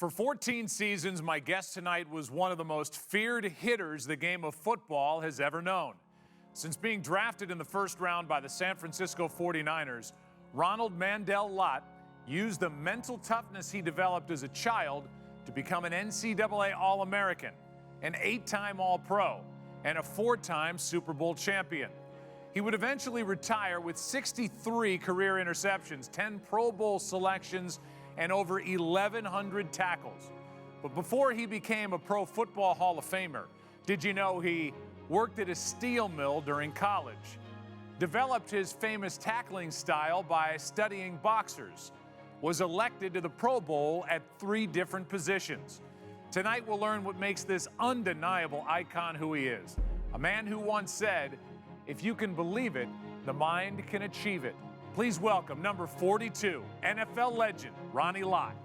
For 14 seasons, my guest tonight was one of the most feared hitters the game of football has ever known. Since being drafted in the first round by the San Francisco 49ers, Ronnie Lott used the mental toughness he developed as a child to become an NCAA All-American, an 8-time All-Pro, and a 4-time Super Bowl champion. He would eventually retire with 63 career interceptions, 10 Pro Bowl selections, and over 1,100 tackles. But before he became a Pro Football Hall of Famer, did you know he worked at a steel mill during college, developed his famous tackling style by studying boxers, was elected to the Pro Bowl at 3 different positions. Tonight we'll learn what makes this undeniable icon who he is. A man who once said, "If you can believe it, the mind can achieve it." Please welcome number 42, NFL legend, Ronnie Lott.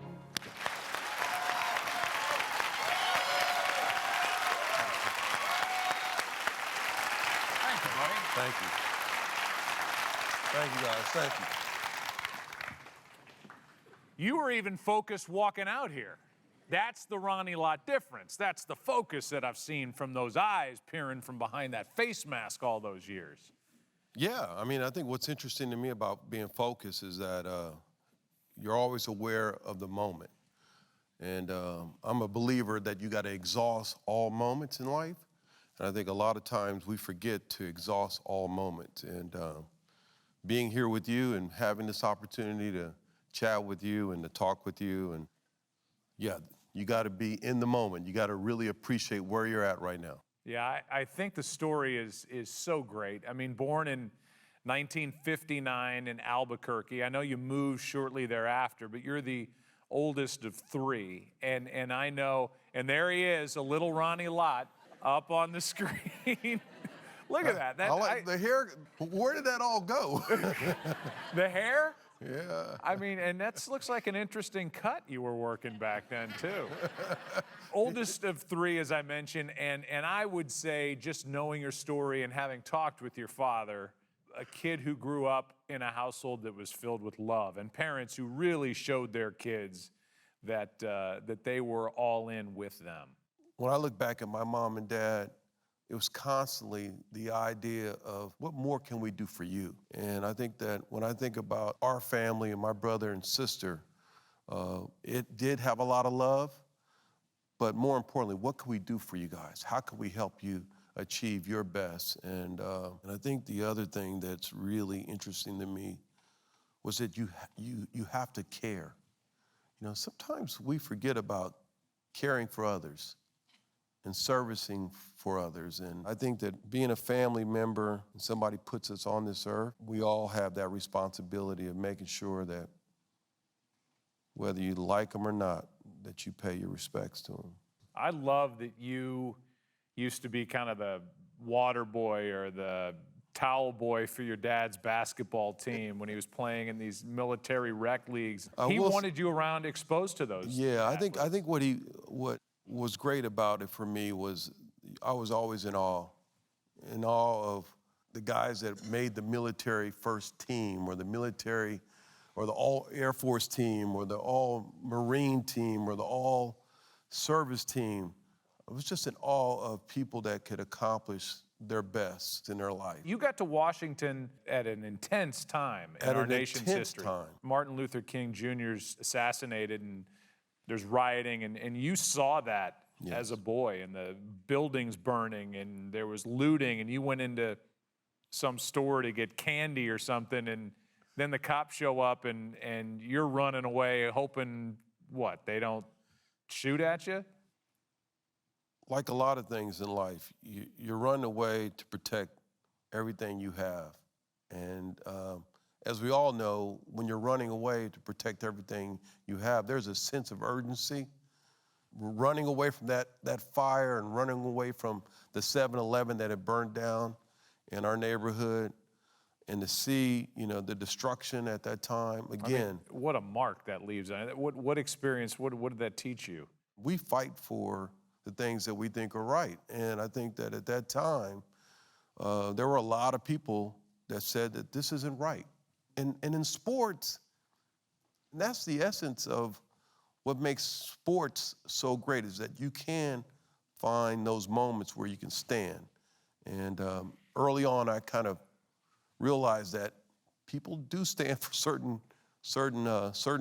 Thank you, buddy. Thank you. Thank you, guys. Thank you. You were even focused walking out here. That's the Ronnie Lott difference. That's the focus that I've seen from those eyes peering from behind that face mask all those years. Yeah, I mean, I think what's interesting to me about being focused is that you're always aware of the moment. And I'm a believer that you got to exhaust all moments in life. And I think a lot of times we forget to exhaust all moments. And being here with you and having this opportunity to chat with you and to talk with you, and yeah, you got to be in the moment. You got to really appreciate where you're at right now. Yeah, I think the story is so great. I mean, born in 1959 in Albuquerque. I know you moved shortly thereafter, but you're the oldest of 3. And I know, and there he is, a little Ronnie Lott up on the screen. Look at that. The hair, where did that all go? The hair? Yeah. I mean, and that looks like an interesting cut you were working back then, too. Oldest of 3, as I mentioned, and I would say, just knowing your story and having talked with your father, a kid who grew up in a household that was filled with love and parents who really showed their kids that they were all in with them. When I look back at my mom and dad, it was constantly the idea of what more can we do for you? And I think that when I think about our family and my brother and sister, it did have a lot of love, but more importantly, what can we do for you guys? How can we help you achieve your best? And I think the other thing that's really interesting to me was that you have to care. You know, sometimes we forget about caring for others and servicing for others. And I think that being a family member, and somebody puts us on this earth, we all have that responsibility of making sure that whether you like them or not, that you pay your respects to them. I love that you used to be kind of the water boy or the towel boy for your dad's basketball team when he was playing in these military rec leagues. He wanted you around exposed to those. Yeah, I think what was great about it for me was I was always in awe of the guys that made the military first team, or the military, or the all Air Force team, or the all Marine team, or the all service team. I was just in awe of people that could accomplish their best in their life. You got to Washington at an intense time in our nation's history. Martin Luther King Jr.'s assassinated, and there's rioting, and you saw that as a boy, and the buildings burning, and there was looting, and you went into some store to get candy or something, and then the cops show up, and you're running away hoping, what, they don't shoot at you? Like a lot of things in life, you run away to protect everything you have. And as we all know, when you're running away to protect everything you have, there's a sense of urgency. Running away from that fire and running away from the 7-Eleven that had burned down in our neighborhood, and to see, you know, the destruction at that time, again. I mean, what a mark that leaves. What experience, what did that teach you? We fight for the things that we think are right. And I think that at that time, there were a lot of people that said that this isn't right. And in sports, that's the essence of what makes sports so great is that you can find those moments where you can stand. And early on, I kind of realized that people do stand for certain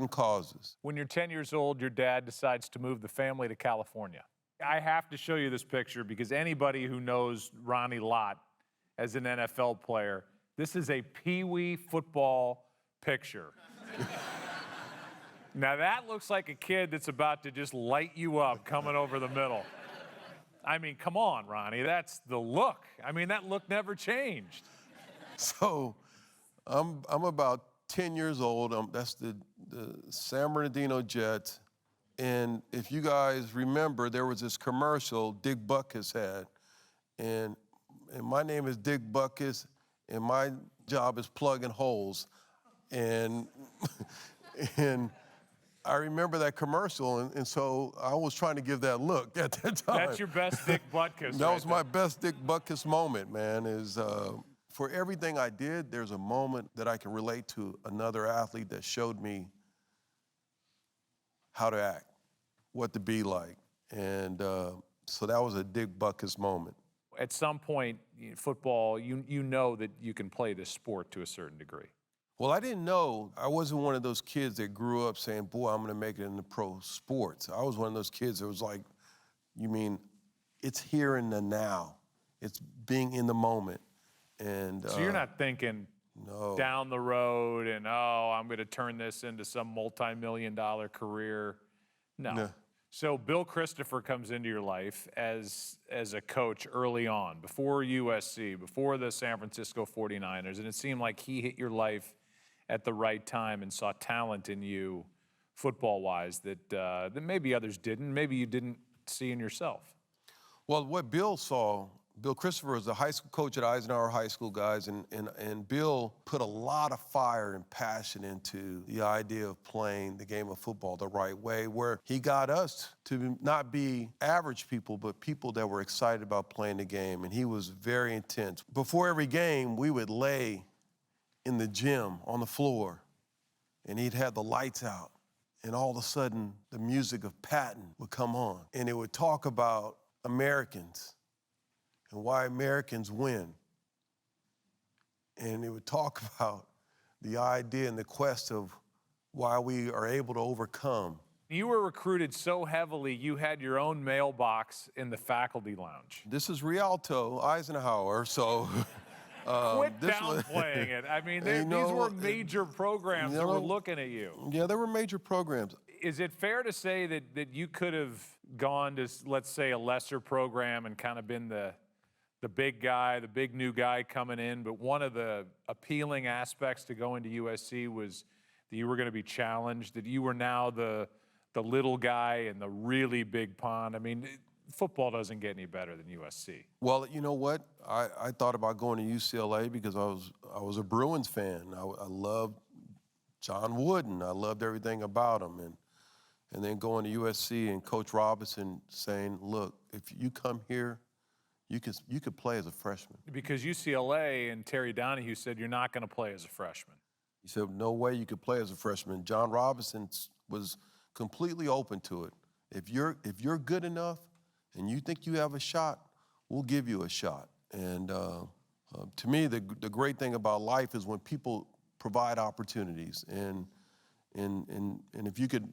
causes. When you're 10 years old, your dad decides to move the family to California. I have to show you this picture because anybody who knows Ronnie Lott as an NFL player, this is a peewee football picture. Now that looks like a kid that's about to just light you up coming over the middle. I mean, come on, Ronnie, that's the look. I mean, that look never changed. So I'm about 10 years old. That's the San Bernardino Jets. And if you guys remember, there was this commercial Dick Butkus had. And my name is Dick Butkus, and my job is plugging holes. And, and I remember that commercial, and so I was trying to give that look at that time. That's your best Dick Butkus. That was my best Dick Butkus moment, man, is for everything I did, there's a moment that I can relate to another athlete that showed me how to act, what to be like. And so that was a Dick Butkus moment. At some point, football, you know that you can play this sport to a certain degree. Well, I didn't know. I wasn't one of those kids that grew up saying, boy, I'm going to make it into pro sports. I was one of those kids that was like, you mean, it's here in the now. It's being in the moment. And so you're not thinking down the road and, oh, I'm going to turn this into some multi-million-dollar career. No. So Bill Christopher comes into your life as a coach early on, before USC, before the San Francisco 49ers, and it seemed like he hit your life at the right time and saw talent in you football-wise that maybe others didn't, maybe you didn't see in yourself. Well, what Bill saw, Bill Christopher was the high school coach at Eisenhower High School, guys, and Bill put a lot of fire and passion into the idea of playing the game of football the right way, where he got us to not be average people, but people that were excited about playing the game, and he was very intense. Before every game, we would lay in the gym on the floor, and he'd have the lights out, and all of a sudden, the music of Patton would come on, and it would talk about Americans and why Americans win. And it would talk about the idea and the quest of why we are able to overcome. You were recruited so heavily, you had your own mailbox in the faculty lounge. This is Rialto, Eisenhower, so... Quit downplaying it. I mean, these were major programs that were looking at you. Yeah, there were major programs. Is it fair to say that you could have gone to, let's say, a lesser program and kind of been the big guy, the big new guy coming in, but one of the appealing aspects to going to USC was that you were going to be challenged, that you were now the little guy in the really big pond? I mean, football doesn't get any better than USC. Well, you know what? I thought about going to UCLA because I was a Bruins fan. I loved John Wooden. I loved everything about him. And then going to USC and Coach Robinson saying, look, if you come here, you could play as a freshman. Because UCLA and Terry Donahue said you're not going to play as a freshman. He said, no way you could play as a freshman. John Robinson was completely open to it. If you're good enough and you think you have a shot, we'll give you a shot. And to me, the great thing about life is when people provide opportunities. And if you could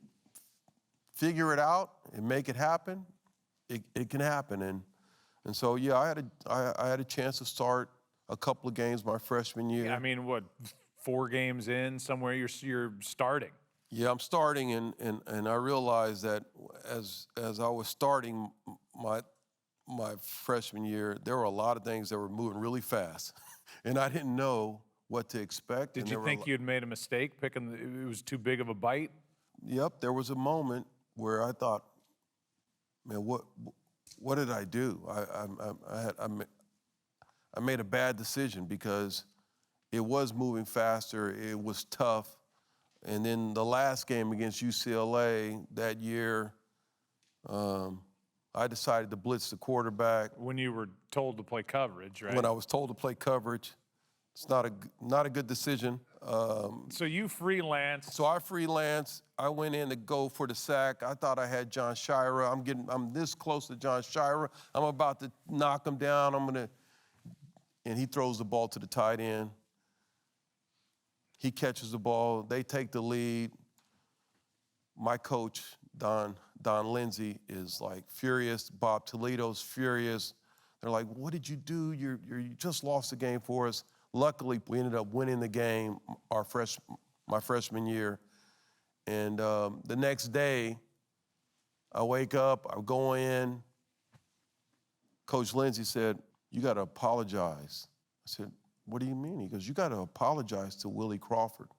figure it out and make it happen, it can happen. And so, yeah, I had a chance to start a couple of games my freshman year. I mean, what, 4 games in, somewhere you're starting? Yeah, I'm starting, and I realized that as I was starting my freshman year, there were a lot of things that were moving really fast, and I didn't know what to expect. Did you think you'd made a mistake picking? It was too big of a bite? Yep, there was a moment where I thought, man, what did I do? I made a bad decision because it was moving faster, it was tough. And then the last game against UCLA that year, I decided to blitz the quarterback. When you were told to play coverage, right? When I was told to play coverage, it's not a good decision. So you freelance. So I freelance. I went in to go for the sack. I thought I had John Shira. I'm this close to John Shira. I'm about to knock him down. And he throws the ball to the tight end. He catches the ball. They take the lead. My coach, Don Lindsay, is like furious. Bob Toledo's furious. They're like, "What did you do? You just lost the game for us." Luckily, we ended up winning the game my freshman year. And the next day, I wake up, I go in. Coach Lindsay said, "You got to apologize." I said, "What do you mean?" He goes, "You got to apologize to Willie Crawford."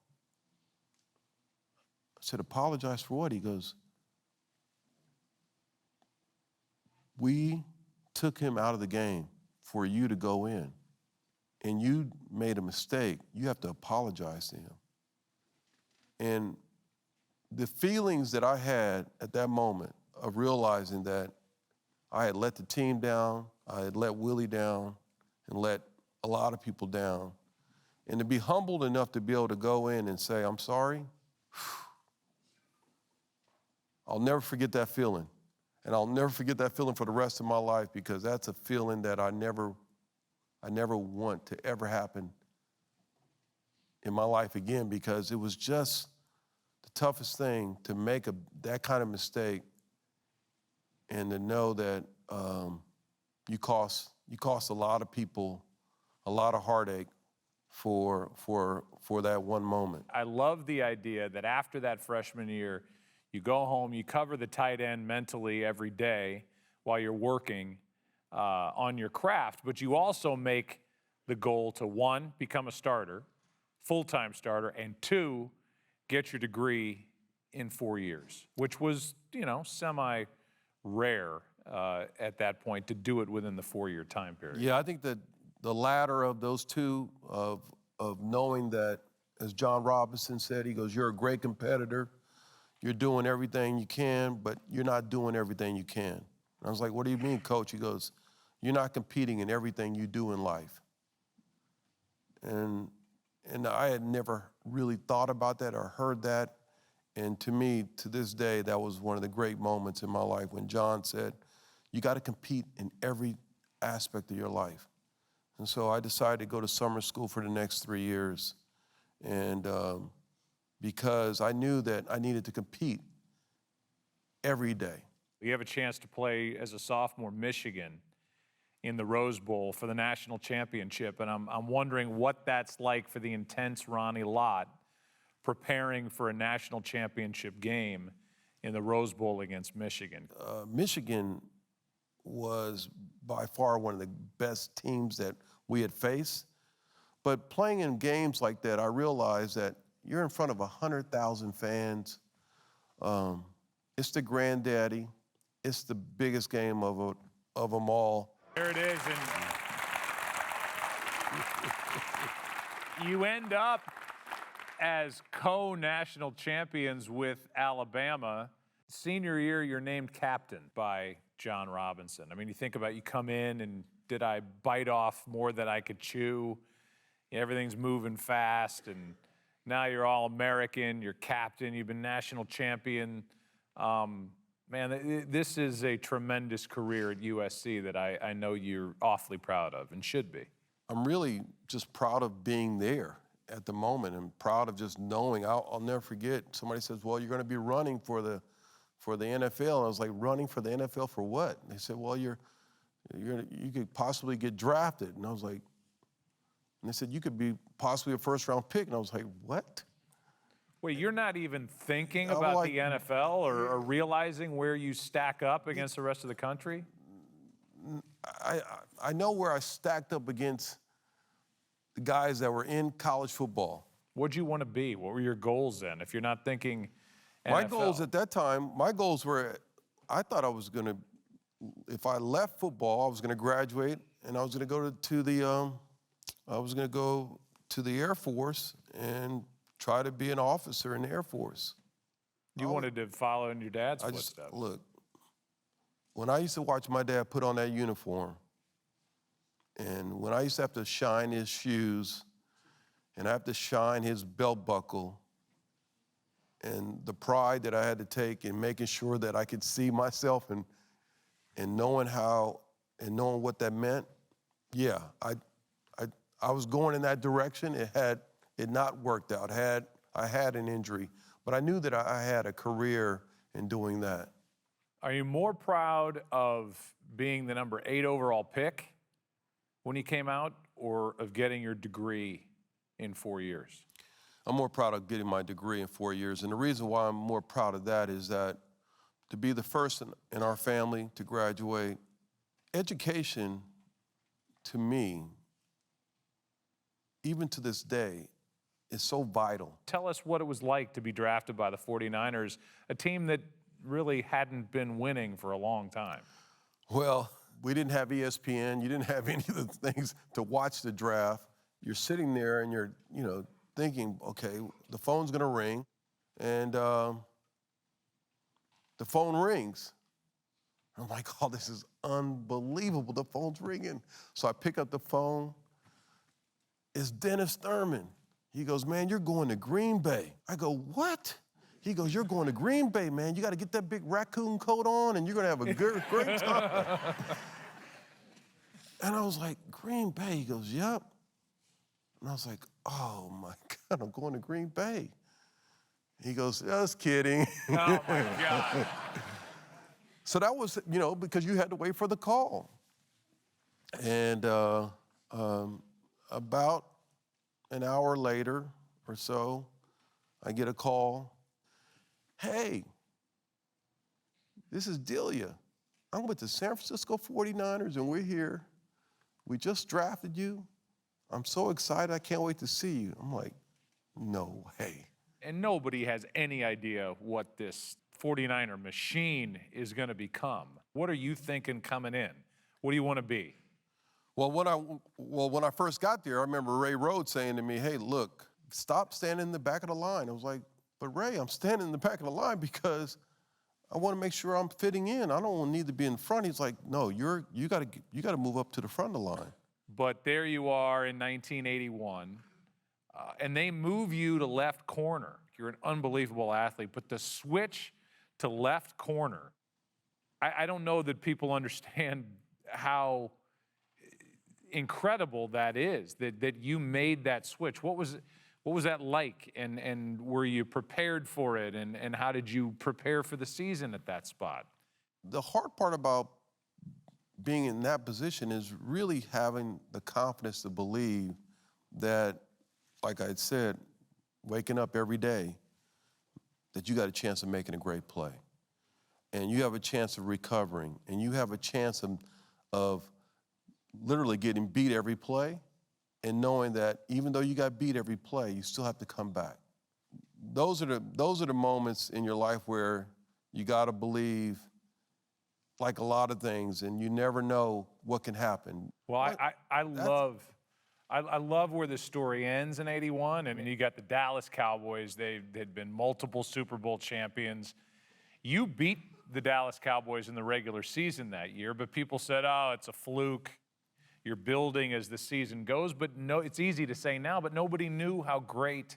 I said, "Apologize for what?" He goes, "We took him out of the game for you to go in, and you made a mistake. You have to apologize to him." And the feelings that I had at that moment of realizing that I had let the team down, I had let Willie down, and let a lot of people down, and to be humbled enough to be able to go in and say, "I'm sorry," I'll never forget that feeling. And I'll never forget that feeling for the rest of my life, because that's a feeling that I never want to ever happen in my life again, because it was just the toughest thing to make that kind of mistake, and to know that you cost a lot of people a lot of heartache for that one moment. I love the idea that after that freshman year, you go home, you cover the tight end mentally every day while you're working on your craft, but you also make the goal to, one, become a starter, full-time starter, and two, get your degree in 4 years, which was, semi-rare at that point to do it within the 4-year time period. Yeah, I think that the latter of those two, of knowing that, as John Robinson said, he goes, "You're a great competitor. You're doing everything you can, but you're not doing everything you can." And I was like, "What do you mean, Coach?" He goes, "You're not competing in everything you do in life." And I had never really thought about that or heard that. And to me, to this day, that was one of the great moments in my life when John said, "You got to compete in every aspect of your life." And so I decided to go to summer school for the next 3 years. And because I knew that I needed to compete every day. You have a chance to play as a sophomore Michigan in the Rose Bowl for the national championship, and I'm wondering what that's like for the intense Ronnie Lott preparing for a national championship game in the Rose Bowl against Michigan. Michigan was by far one of the best teams that we had faced. But playing in games like that, I realized that you're in front of 100,000 fans. It's the granddaddy. It's the biggest game of them all. There it is, and you end up as co-national champions with Alabama. Senior year, you're named captain by John Robinson. I mean, you think about, you come in and did I bite off more than I could chew? Everything's moving fast, and now you're All-American, you're captain, you've been national champion. Man, this is a tremendous career at USC that I know you're awfully proud of and should be. I'm really just proud of being there at the moment, and proud of just knowing. I'll never forget, somebody says, "Well, you're going to be running for the NFL." And I was like, "Running for the NFL for what?" And they said, "Well, you could possibly get drafted." And I was like, and they said, "You could be possibly a first-round pick." And I was like, "What?" Wait, you're not even thinking about the NFL or realizing where you stack up against the rest of the country? I know where I stacked up against the guys that were in college football. What'd you want to be? What were your goals then, if you're not thinking NFL? My goals at that time, were, I thought I was going to, if I left football, I was going to graduate, and I was going to go to the Air Force and try to be an officer in the Air Force. You wanted to follow in your dad's footsteps. Look, when I used to watch my dad put on that uniform, and when I used to have to shine his shoes, and I have to shine his belt buckle, and the pride that I had to take in making sure that I could see myself and knowing how and knowing what that meant, yeah, I was going in that direction. It had not worked out. I had an injury, but I knew that I had a career in doing that. Are you more proud of being the number 8 overall pick when you came out, or of getting your degree in 4 years? I'm more proud of getting my degree in 4 years. And the reason why I'm more proud of that is that to be the first in our family to graduate, education to me, even to this day, is so vital. Tell us what it was like to be drafted by the 49ers, a team that really hadn't been winning for a long time. Well, we didn't have ESPN. You didn't have any of the things to watch the draft. You're sitting there and you're, thinking, okay, the phone's gonna ring, and the phone rings. I'm like, oh, this is unbelievable. The phone's ringing. So I pick up the phone. It's Dennis Thurman. He goes, man, you're going to Green Bay. I go, what? He goes, you're going to Green Bay, man. You got to get that big raccoon coat on, and you're going to have a great time. And I was like, Green Bay? He goes, yep. And I was like, oh, my God, I'm going to Green Bay. He goes, just kidding. Oh, my God. So that was, because you had to wait for the call. And about an hour later or so, I get a call. Hey, this is Delia. I'm with the San Francisco 49ers, and we're here. We just drafted you. I'm so excited. I can't wait to see you. I'm like, no way. And nobody has any idea what this 49er machine is going to become. What are you thinking coming in? What do you want to be? Well, when I first got there, I remember Ray Rhodes saying to me, hey, look, stop standing in the back of the line. I was like, but Ray, I'm standing in the back of the line because I want to make sure I'm fitting in. I don't need to be in front. He's like, no, you got to move up to the front of the line. But there you are in 1981, and they move you to left corner. You're an unbelievable athlete, but the switch to left corner, I don't know that people understand how incredible that is, that you made that switch. What was that like, and were you prepared for it, and how did you prepare for the season at that spot? The hard part about being in that position is really having the confidence to believe that, like I had said, waking up every day, that you got a chance of making a great play. And you have a chance of recovering, and you have a chance of literally getting beat every play, and knowing that even though you got beat every play, you still have to come back. Those are the moments in your life where you got to believe, like a lot of things, and you never know what can happen. Well, I love where the story ends in '81, and you got the Dallas Cowboys. They'd been multiple Super Bowl champions. You beat the Dallas Cowboys in the regular season that year, but people said, oh, it's a fluke. You're building as the season goes. But no, it's easy to say now, but nobody knew how great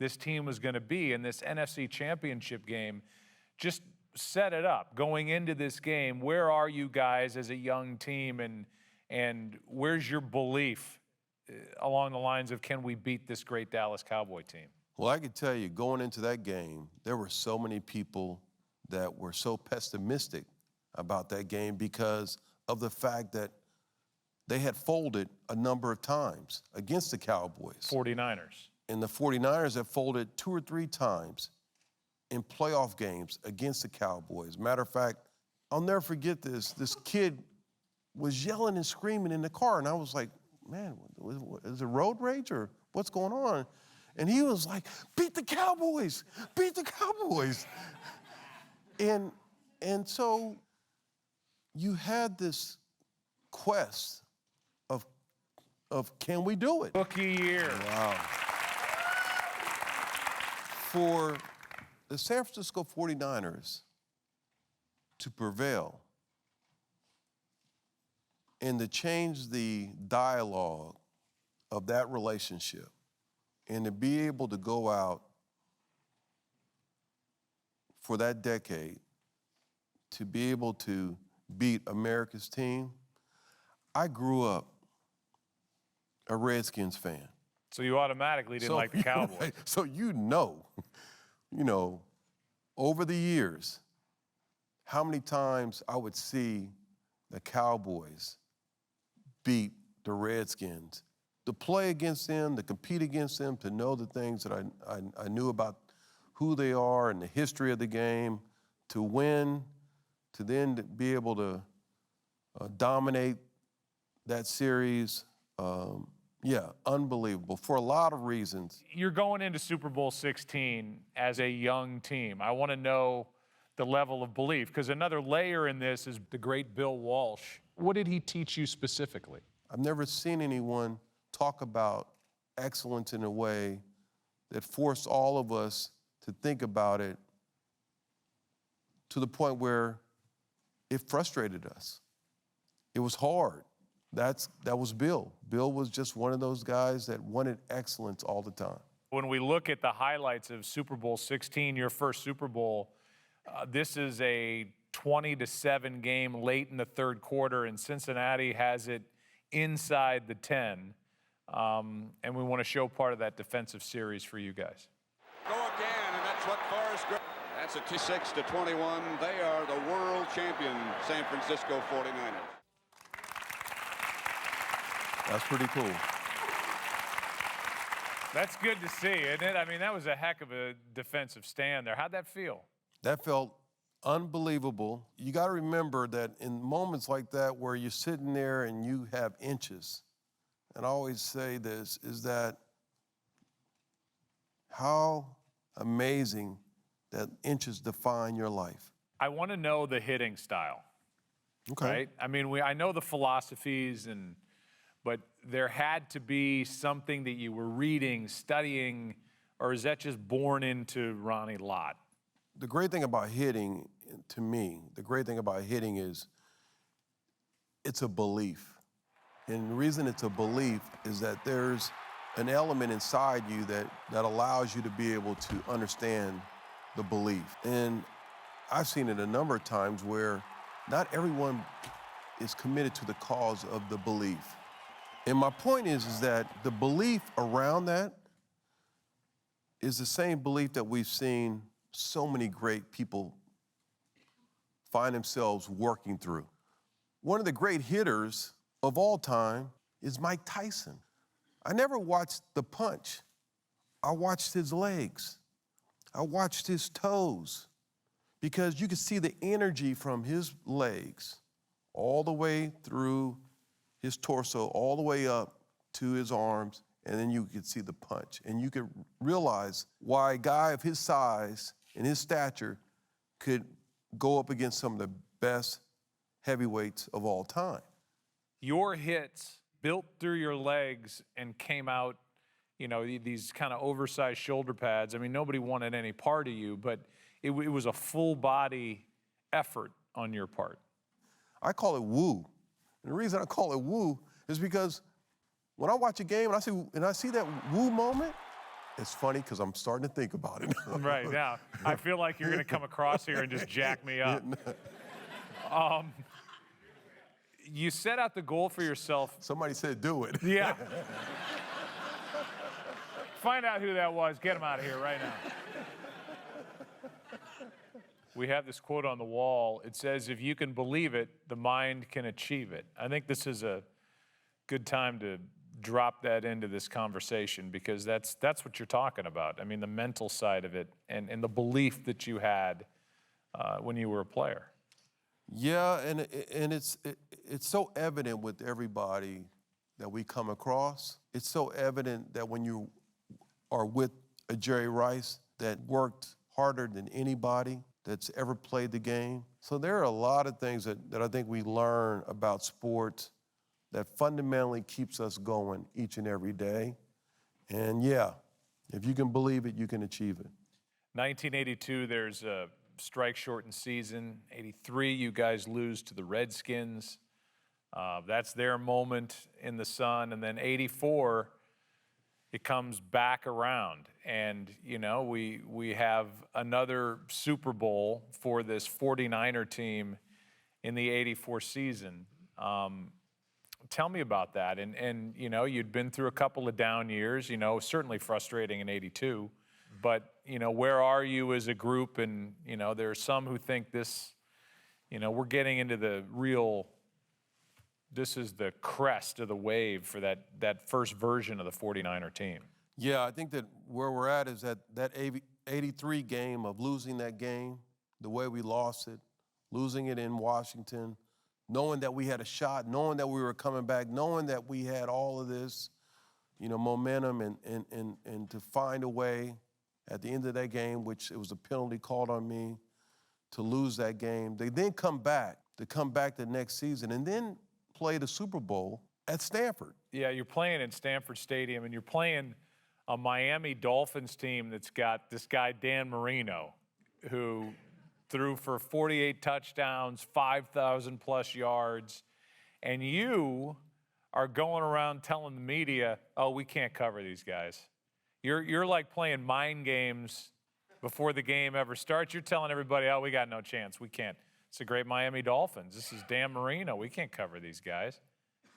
this team was going to be. And this NFC Championship game just set it up. Going into this game, where are you guys as a young team, and where's your belief along the lines of, can we beat this great Dallas Cowboy team? Well, I can tell you, going into that game, there were so many people that were so pessimistic about that game because of the fact that they had folded a number of times against the Cowboys. 49ers. And the 49ers have folded 2 or 3 times in playoff games against the Cowboys. Matter of fact, I'll never forget this. This kid was yelling and screaming in the car, and I was like, man, is it road rage or what's going on? And he was like, beat the Cowboys, beat the Cowboys. And so you had this quest of can we do it? Rookie year. Wow. For the San Francisco 49ers to prevail and to change the dialogue of that relationship And to be able to go out for that decade, to be able to beat America's team, I grew up a Redskins fan. So you automatically didn't like the Cowboys. So you know, over the years, how many times I would see the Cowboys beat the Redskins, to play against them, to compete against them, to know the things that I knew about who they are and the history of the game, to win, to then be able to dominate that series. Yeah, unbelievable for a lot of reasons. You're going into Super Bowl 16 as a young team. I want to know the level of belief, because another layer in this is the great Bill Walsh. What did he teach you specifically? I've never seen anyone talk about excellence in a way that forced all of us to think about it to the point where it frustrated us. It was hard. That was Bill. Bill was just one of those guys that wanted excellence all the time. When we look at the highlights of Super Bowl 16, your first Super Bowl, this is a 20-7 game late in the third quarter, and Cincinnati has it inside the 10. And we want to show part of that defensive series for you guys. Go again, and that's what Forrest. That's a 26-21. They are the world champion, San Francisco 49ers. That's pretty cool. That's good to see, isn't it? I mean, that was a heck of a defensive stand there. How'd that feel? That felt unbelievable. You got to remember that in moments like that where you're sitting there and you have inches, and I always say this, is that how amazing that inches define your life. I want to know the hitting style. Okay. Right? I mean, I know the philosophies, but there had to be something that you were reading, studying, or is that just born into Ronnie Lott? The great thing about hitting, to me, the great thing about hitting is it's a belief. And the reason it's a belief is that there's an element inside you that allows you to be able to understand the belief. And I've seen it a number of times where not everyone is committed to the cause of the belief. And my point is that the belief around that is the same belief that we've seen so many great people find themselves working through. One of the great hitters of all time is Mike Tyson. I never watched the punch. I watched his legs. I watched his toes, because you could see the energy from his legs all the way through his torso, all the way up to his arms, and then you could see the punch. And you could realize why a guy of his size and his stature could go up against some of the best heavyweights of all time. Your hits built through your legs and came out, these kind of oversized shoulder pads. I mean, nobody wanted any part of you, but it was a full body effort on your part. I call it woo. And the reason I call it woo is because when I watch a game and I see that woo moment, it's funny because I'm starting to think about it. Right now, I feel like you're going to come across here and just jack me up. You set out the goal for yourself. Somebody said do it. Yeah. Find out who that was. Get him out of here right now. We have this quote on the wall. It says, if you can believe it, the mind can achieve it. I think this is a good time to drop that into this conversation, because that's what you're talking about. I mean, the mental side of it and the belief that you had when you were a player. Yeah, and it's so evident with everybody that we come across. It's so evident that when you are with a Jerry Rice that worked harder than anybody that's ever played the game. So there are a lot of things that I think we learn about sports that fundamentally keeps us going each and every day. And yeah, if you can believe it, you can achieve it. 1982, there's a strike-shortened season. 83, you guys lose to the Redskins. That's their moment in the sun. And then 84, it comes back around. And, you know, we have another Super Bowl for this 49er team in the '84 season. Tell me about that. And, you know, you'd been through a couple of down years, you know, certainly frustrating in '82. But, you know, where are you as a group? And, you know, there are some who think this, you know, we're getting into the real, this is the crest of the wave for that first version of the 49er team. Yeah, I think that where we're at is that 83 game of losing that game, the way we lost it, losing it in Washington, knowing that we had a shot, knowing that we were coming back, knowing that we had all of this, you know, momentum and to find a way at the end of that game, which it was a penalty called on me, to lose that game. They then come back the next season and then play the Super Bowl at Stanford. Yeah, you're playing in Stanford Stadium, and you're playing a Miami Dolphins team that's got this guy, Dan Marino, who threw for 48 touchdowns, 5,000 plus yards, and you are going around telling the media, oh, we can't cover these guys. You're like playing mind games before the game ever starts. You're telling everybody, oh, we got no chance. We can't. It's the great Miami Dolphins. This is Dan Marino. We can't cover these guys.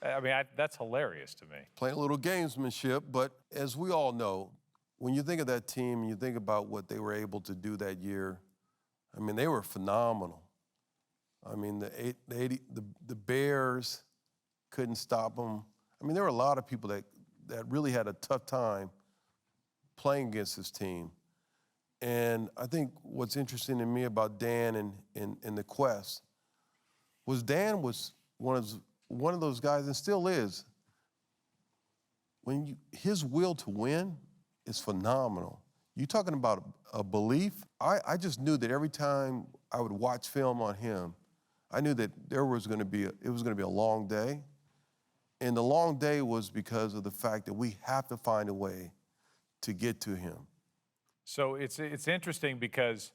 I mean, that's hilarious to me. Playing a little gamesmanship, but as we all know, when you think of that team and you think about what they were able to do that year, I mean, they were phenomenal. I mean, the Bears couldn't stop them. I mean, there were a lot of people that really had a tough time playing against this team. And I think what's interesting to me about Dan and the quest was Dan was one of those guys, and still is. His will to win is phenomenal. You talking about a belief? I just knew that every time I would watch film on him, I knew that it was going to be a long day, and the long day was because of the fact that we have to find a way to get to him. So it's interesting because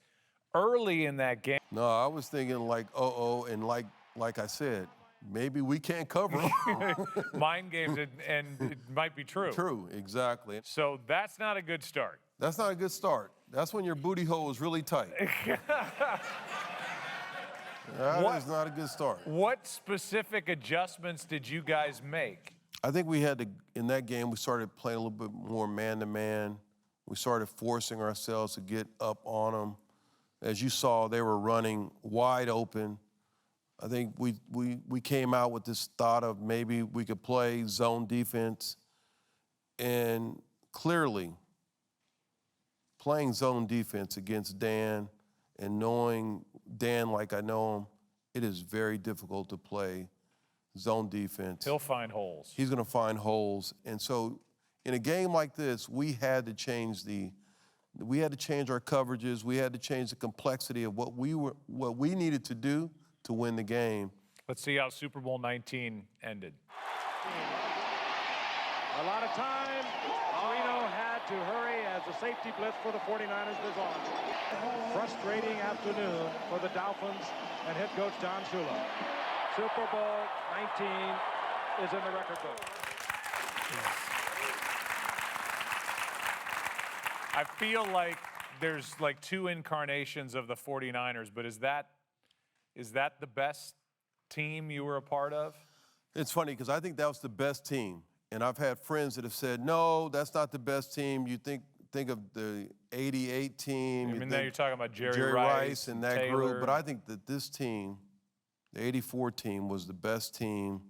early in that game. No, I was thinking like, and like I said, maybe we can't cover him. Mind games, and it might be true. True, exactly. So that's not a good start. That's not a good start. That's when your booty hole is really tight. That is not a good start. What specific adjustments did you guys make? I think we had to, in that game, we started playing a little bit more man-to-man. We started forcing ourselves to get up on them. As you saw, they were running wide open. I think we came out with this thought of maybe we could play zone defense. And clearly, playing zone defense against Dan and knowing Dan like I know him, it is very difficult to play zone defense. He'll find holes. He's going to find holes. And so in a game like this, we had to change our coverages. We had to change the complexity of what we needed to do to win the game. Let's see how Super Bowl 19 ended. A lot of time. Marino had to hurry as the safety blitz for the 49ers was on. Frustrating afternoon for the Dolphins and head coach Don Shula. Super Bowl 19 is in the record book. I feel like there's like two incarnations of the 49ers, but is that the best team you were a part of? It's funny because I think that was the best team. And I've had friends that have said, no, that's not the best team. You think of the 88 team. I mean, now you're talking about Jerry Rice and that Taylor. group. But I think that this team, the 84 team, was the best team.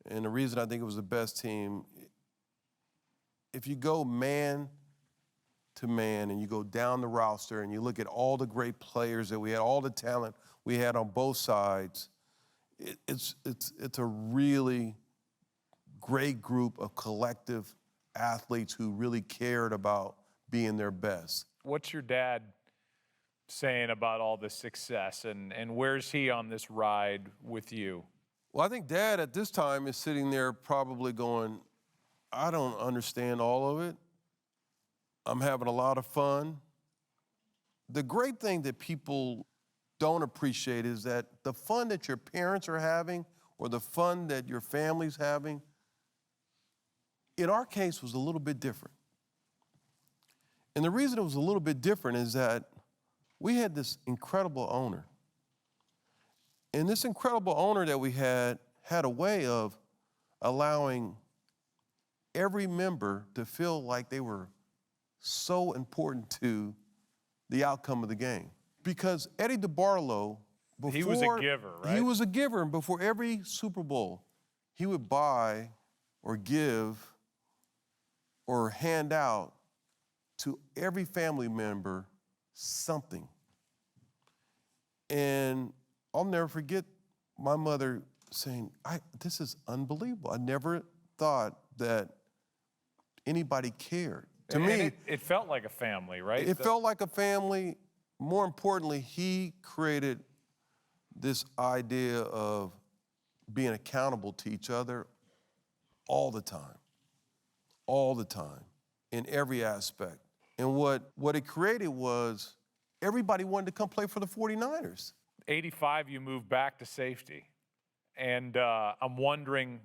And the reason I think it was the best team, if you go man to man and you go down the roster and you look at all the great players that we had, all the talent we had on both sides, it's a really great group of collective athletes who really cared about being their best. What's your dad saying about all this success, and where's he on this ride with you? Well, I think Dad at this time is sitting there probably going, I don't understand all of it. I'm having a lot of fun. The great thing that people don't appreciate is that the fun that your parents are having or the fun that your family's having, in our case, was a little bit different. And the reason it was a little bit different is that we had this incredible owner. And this incredible owner that we had a way of allowing every member to feel like they were so important to the outcome of the game. Because Eddie DeBartolo, before... He was a giver, right? He was a giver, and before every Super Bowl, he would buy or give or hand out to every family member something. And I'll never forget my mother saying, this is unbelievable. I never thought that anybody cared. To me, it felt like a family, right? It felt like a family. More importantly, he created this idea of being accountable to each other all the time, in every aspect. And what it created was everybody wanted to come play for the 49ers. 85, you moved back to safety. And I'm wondering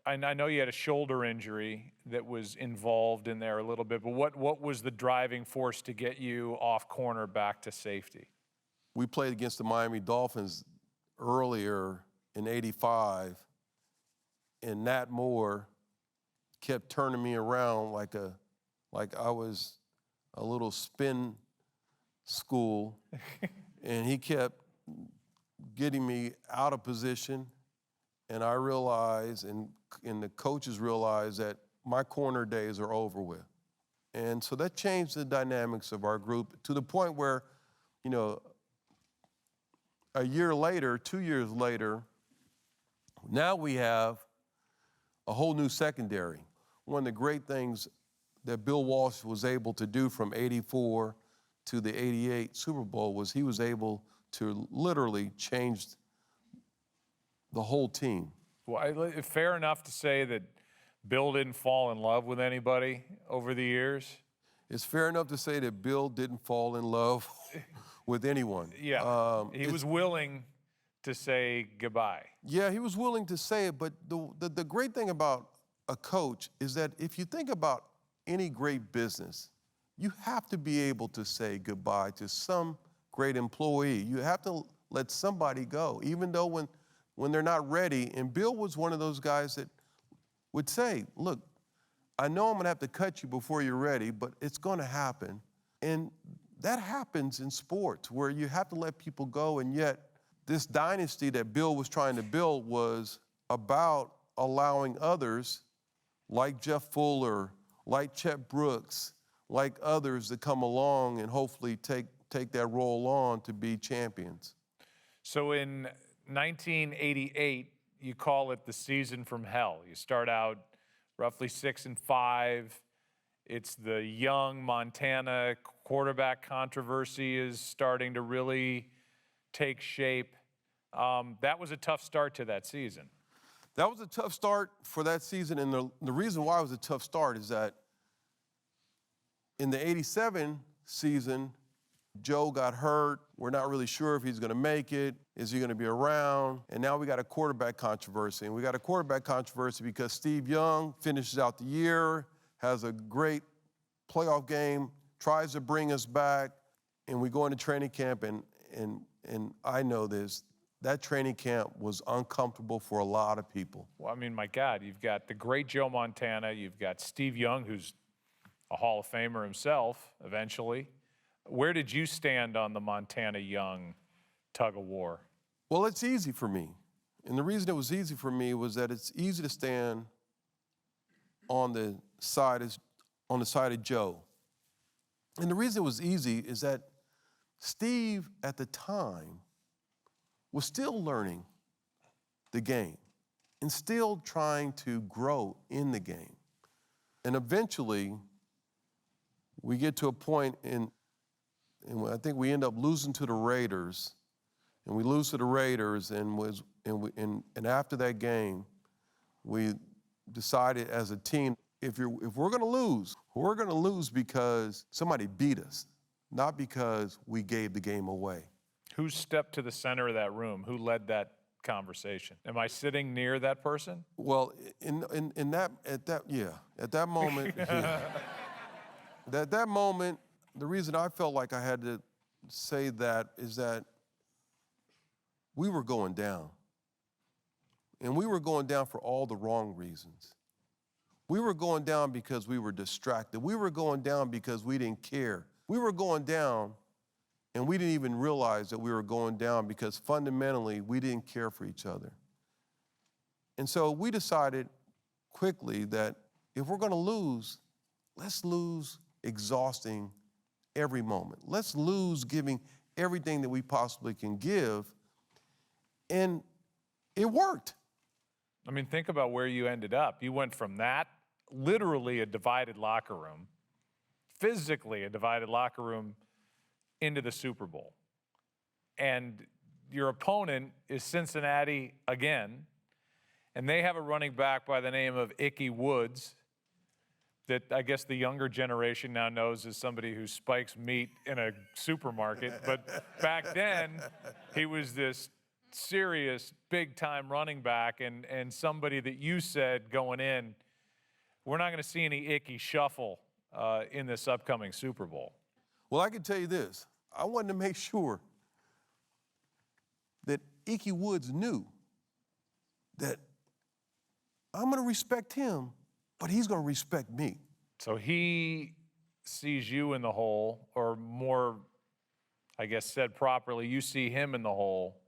I know you had a shoulder injury that was involved in there a little bit, but what was the driving force to get you off corner back to safety? We played against the Miami Dolphins earlier in 85, and Nat Moore kept turning me around like I was a little spin school, and he kept getting me out of position, and I realized, and the coaches realized that my corner days are over with. And so that changed the dynamics of our group to the point where, you know, a year later, 2 years later, now we have a whole new secondary. One of the great things that Bill Walsh was able to do from 84 to the 88 Super Bowl was he was able to literally change the whole team. Well, fair enough to say that Bill didn't fall in love with anybody over the years? It's fair enough to say that Bill didn't fall in love with anyone. Yeah, he was willing to say goodbye. Yeah, he was willing to say it, but the great thing about a coach is that if you think about any great business, you have to be able to say goodbye to some great employee. You have to let somebody go, even though when they're not ready. And Bill was one of those guys that would say, look, I know I'm gonna have to cut you before you're ready, but it's gonna happen. And that happens in sports where you have to let people go, and yet this dynasty that Bill was trying to build was about allowing others like Jeff Fuller, like Chet Brooks, like others to come along and hopefully take that role on to be champions. So in 1988, you call it the season from hell. You start out roughly 6-5. It's the young Montana quarterback controversy is starting to really take shape. That was a tough start to that season. That was a tough start for that season, and the reason why it was a tough start is that in the 87 season, Joe got hurt. We're not really sure if he's gonna make it. Is he gonna be around? And now we got a quarterback controversy. And we got a quarterback controversy because Steve Young finishes out the year, has a great playoff game, tries to bring us back, and we go into training camp, and I know this, that training camp was uncomfortable for a lot of people. Well, I mean, my God, you've got the great Joe Montana, you've got Steve Young, who's a Hall of Famer himself, eventually. Where did you stand on the Montana-Young tug of war? Well, it's easy for me. And the reason it was easy for me was that it's easy to stand on the side of Joe. And the reason it was easy is that Steve, at the time, was still learning the game and still trying to grow in the game. And eventually, we get to a point and I think we end up losing to the Raiders, and we lose to the Raiders, and after that game, we decided as a team, if we're gonna lose because somebody beat us, not because we gave the game away. Who stepped to the center of that room? Who led that conversation? Am I sitting near that person? Well, at that moment, yeah. That moment, the reason I felt like I had to say that is that we were going down. And we were going down for all the wrong reasons. We were going down because we were distracted. We were going down because we didn't care. We were going down and we didn't even realize that we were going down because fundamentally we didn't care for each other. And so we decided quickly that if we're going to lose, let's lose exhausting every moment. Let's lose giving everything that we possibly can give. And it worked. I mean, think about where you ended up. You went from that, literally a divided locker room, physically a divided locker room, into the Super Bowl. And your opponent is Cincinnati again, and they have a running back by the name of Ickey Woods that I guess the younger generation now knows as somebody who spikes meat in a supermarket. But back then, he was this serious, big-time running back and somebody that you said going in, we're not going to see any Ickey shuffle in this upcoming Super Bowl. Well, I can tell you this. I wanted to make sure that Ickey Woods knew that I'm going to respect him, but he's going to respect me. So he sees you in the hole, or more, I guess said properly, you see him in the hole,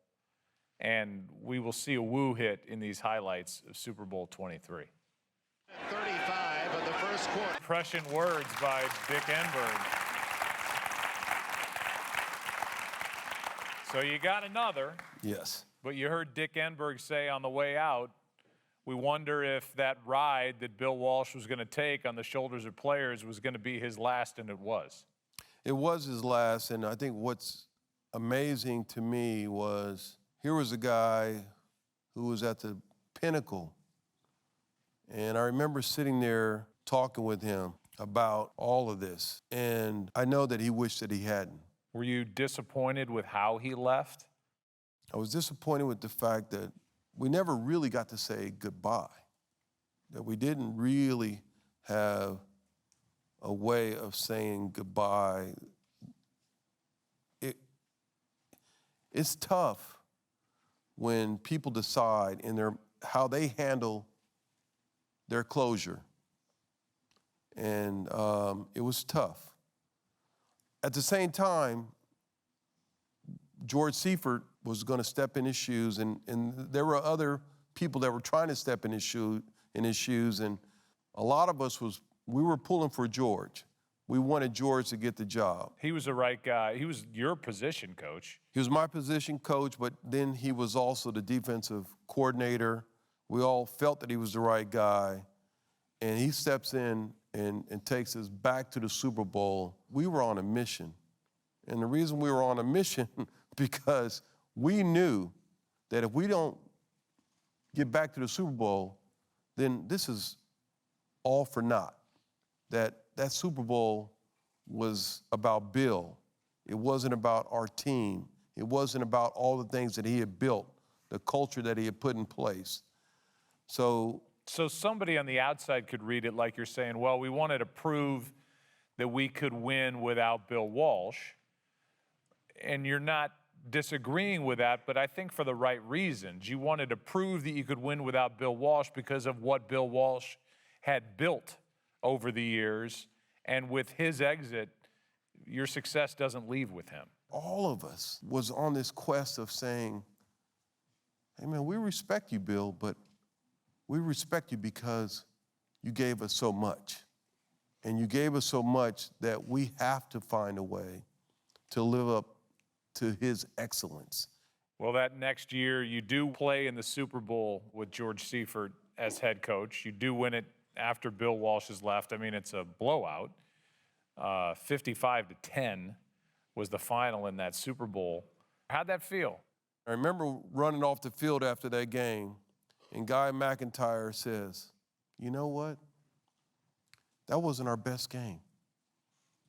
and we will see a woo hit in these highlights of Super Bowl 23. 35 of the first quarter. Prescient words by Dick Enberg. So you got another. Yes. But you heard Dick Enberg say on the way out, we wonder if that ride that Bill Walsh was going to take on the shoulders of players was going to be his last, and it was. It was his last, and I think what's amazing to me was here was a guy who was at the pinnacle, and I remember sitting there talking with him about all of this, and I know that he wished that he hadn't. Were you disappointed with how he left? I was disappointed with the fact that we never really got to say goodbye, that we didn't really have a way of saying goodbye. It's tough when people decide in how they handle their closure, and it was tough. At the same time, George Seifert was going to step in his shoes, and there were other people that were trying to step in his shoes, and a lot of us we were pulling for George. We wanted George to get the job. He was the right guy. He was your position coach. He was my position coach, but then he was also the defensive coordinator. We all felt that he was the right guy, and he steps in and takes us back to the Super Bowl. We were on a mission, and the reason we were on a mission because we knew that if we don't get back to the Super Bowl, then this is all for naught. That Super Bowl was about Bill. It wasn't about our team. It wasn't about all the things that he had built, the culture that he had put in place. So somebody on the outside could read it like you're saying, well, we wanted to prove that we could win without Bill Walsh. And you're not disagreeing with that, but I think for the right reasons. You wanted to prove that you could win without Bill Walsh because of what Bill Walsh had built over the years, and with his exit, your success doesn't leave with him. All of us was on this quest of saying, hey man, we respect you, Bill, but we respect you because you gave us so much. And you gave us so much that we have to find a way to live up to his excellence. Well, that next year, you do play in the Super Bowl with George Seifert as head coach. You do win it after Bill Walsh has left. I mean, it's a blowout. 55-10 was the final in that Super Bowl. How'd that feel? I remember running off the field after that game, and Guy McIntyre says, you know what? That wasn't our best game.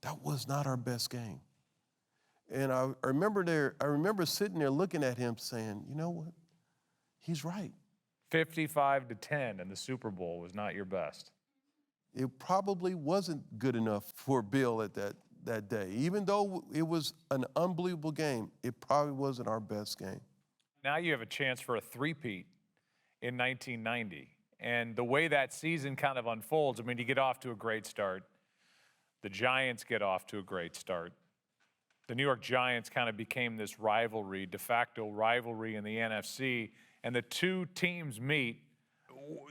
That was not our best game. And I remember sitting there looking at him saying, you know what? He's right. 55-10 in the Super Bowl was not your best. it probably wasn't good enough for Bill at that day. Even though it was an unbelievable game, it probably wasn't our best game. Now you have a chance for a three-peat in 1990. And the way that season kind of unfolds, I mean, you get off to a great start. The Giants get off to a great start. The New York Giants kind of became this rivalry, de facto rivalry in the NFC, and the two teams meet.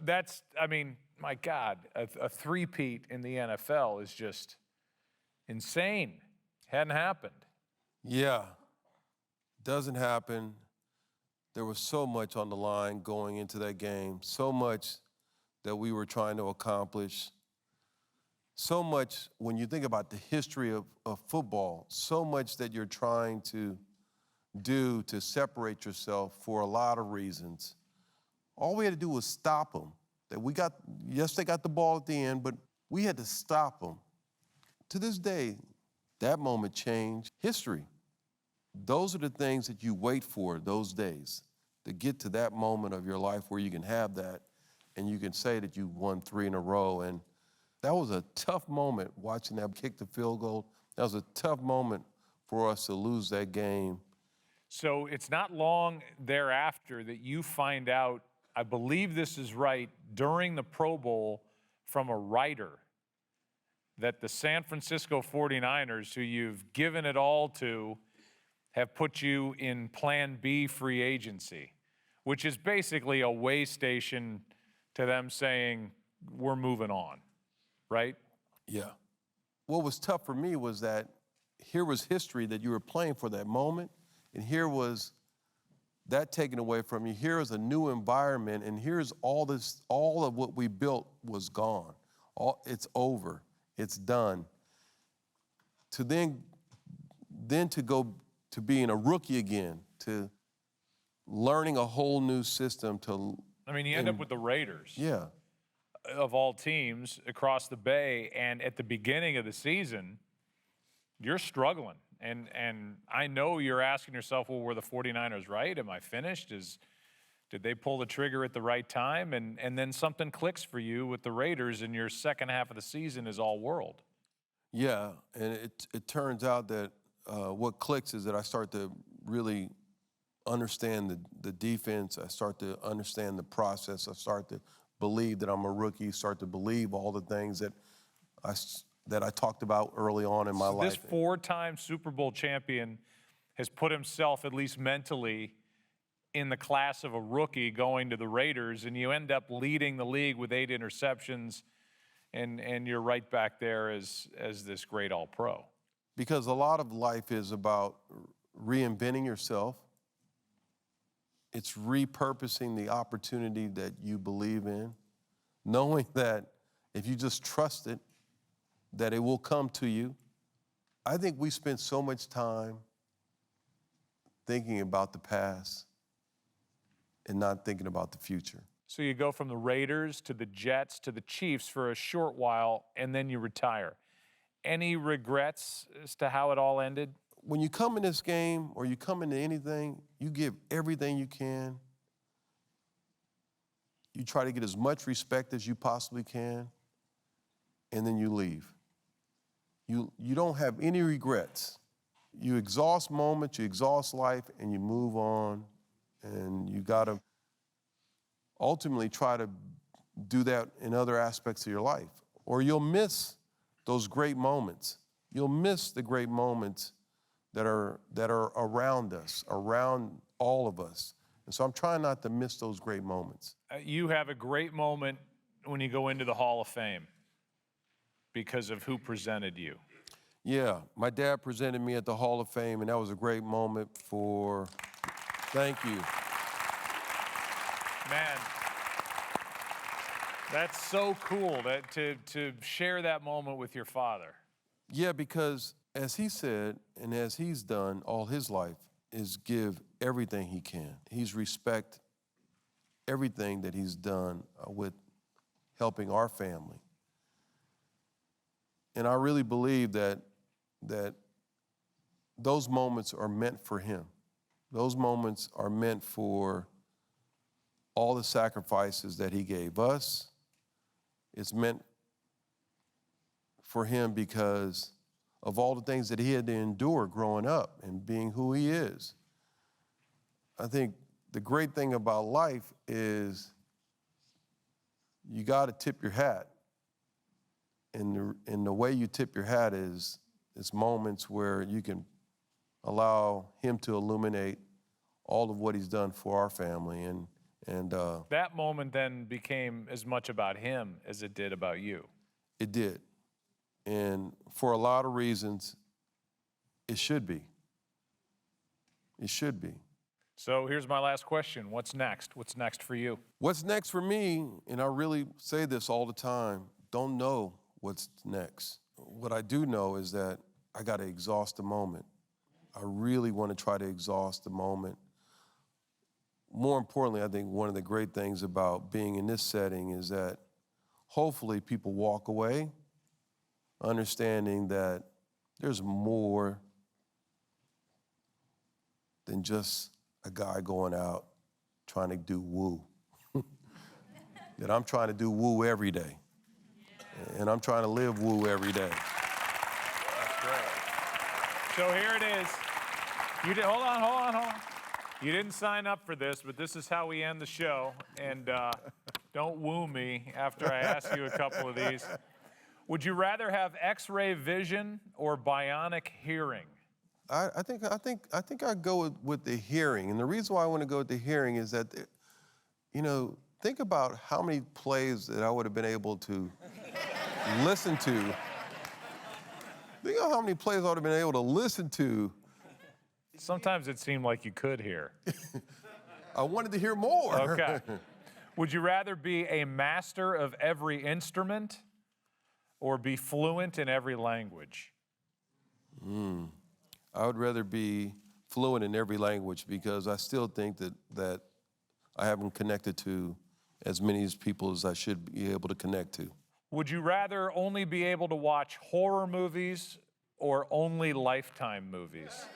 That's, I mean, my God, a three-peat in the NFL is just insane. Hadn't happened. Yeah, doesn't happen. There was so much on the line going into that game, so much that we were trying to accomplish, so much when you think about the history of football, so much that you're trying to do to separate yourself for a lot of reasons. All we had to do was stop them. Yes, they got the ball at the end, but we had to stop them. To this day, that moment changed history. Those are the things that you wait for those days, to get to that moment of your life where you can have that and you can say that you won 3 in a row. And that was a tough moment watching them kick the field goal. That was a tough moment for us to lose that game. So it's not long thereafter that you find out, I believe this is right, during the Pro Bowl from a writer, that the San Francisco 49ers, who you've given it all to, have put you in Plan B free agency, which is basically a way station to them saying, we're moving on, right? Yeah. What was tough for me was that here was history that you were playing for that moment, and here was that taken away from you. Here is a new environment, and here's all of what we built was gone. It's over. It's done. To then to go to being a rookie again, to learning a whole new system. I mean, you end up with the Raiders. Yeah. Of all teams across the Bay, and at the beginning of the season, you're struggling. And I know you're asking yourself, well, were the 49ers right? Am I finished? Did they pull the trigger at the right time? And then something clicks for you with the Raiders, and your second half of the season is all world. Yeah, and it turns out that what clicks is that I start to really understand the defense. I start to understand the process. I start to believe that I'm a rookie, start to believe all the things that I talked about early on in my life. This 4-time Super Bowl champion has put himself, at least mentally, in the class of a rookie going to the Raiders, and you end up leading the league with 8 interceptions, and you're right back there as this great all-pro. Because a lot of life is about reinventing yourself. It's repurposing the opportunity that you believe in, knowing that if you just trust it, that it will come to you. I think we spend so much time thinking about the past and not thinking about the future. So you go from the Raiders to the Jets to the Chiefs for a short while, and then you retire. Any regrets as to how it all ended? When you come in this game or you come into anything, you give everything you can. You try to get as much respect as you possibly can, and then you leave. You don't have any regrets. You exhaust moments, you exhaust life, and you move on. And you got to ultimately try to do that in other aspects of your life, or you'll miss those great moments. You'll miss the great moments that are around us, around all of us. And so I'm trying not to miss those great moments. You have a great moment when you go into the Hall of Fame because of who presented you. Yeah, my dad presented me at the Hall of Fame, and that was a great moment thank you. Man, that's so cool to share that moment with your father. Yeah, because as he said, and as he's done all his life, is give everything he can. He's respect everything that he's done with helping our family. And I really believe that those moments are meant for him. Those moments are meant for all the sacrifices that he gave us. It's meant for him because of all the things that he had to endure growing up and being who he is. I think the great thing about life is you got to tip your hat. And the way you tip your hat is moments where you can allow him to illuminate all of what he's done for our family. And that moment then became as much about him as it did about you. It did. And for a lot of reasons, it should be. It should be. So here's my last question. What's next? What's next for you? What's next for me, and I really say this all the time, don't know what's next. What I do know is that I got to exhaust the moment. I really want to try to exhaust the moment. More importantly, I think one of the great things about being in this setting is that hopefully people walk away understanding that there's more than just a guy going out trying to do woo. That I'm trying to do woo every day. And I'm trying to live woo every day. That's great. So here it is. Hold on. You didn't sign up for this, but this is how we end the show. And don't woo me after I ask you a couple of these. Would you rather have X-ray vision or bionic hearing? I think I'd go with the hearing. And the reason why I want to go with the hearing is that, think about how many plays that I would have been able to listen to. Think of how many plays I would have been able to listen to. Sometimes it seemed like you could hear. I wanted to hear more. Okay. Would you rather be a master of every instrument or be fluent in every language? I would rather be fluent in every language because I still think that I haven't connected to as many people as I should be able to connect to. Would you rather only be able to watch horror movies or only Lifetime movies?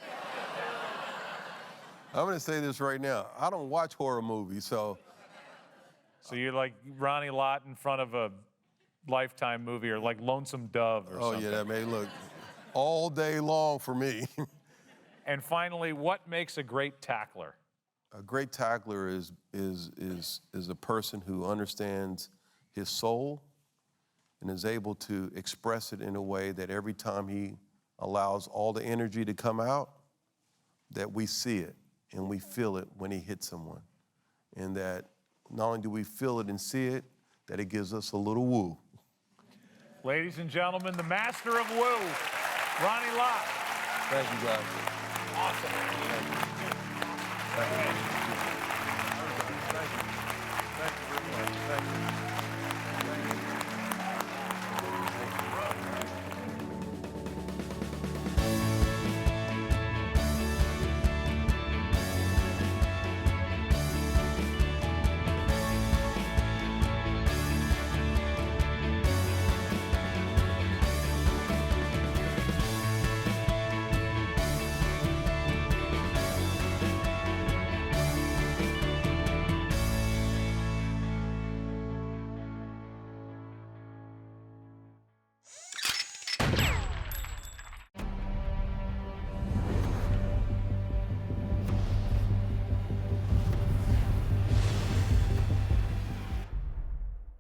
I'm going to say this right now. I don't watch horror movies, so. So you're like Ronnie Lott in front of a Lifetime movie or like Lonesome Dove or something. Oh, yeah, that may look all day long for me. And finally, what makes a great tackler? A great tackler is a person who understands his soul and is able to express it in a way that every time he allows all the energy to come out, that we see it and we feel it when he hits someone. And that not only do we feel it and see it, that it gives us a little woo. Ladies and gentlemen, the master of woo, Ronnie Lott. Thank you, guys. Awesome. Thank you.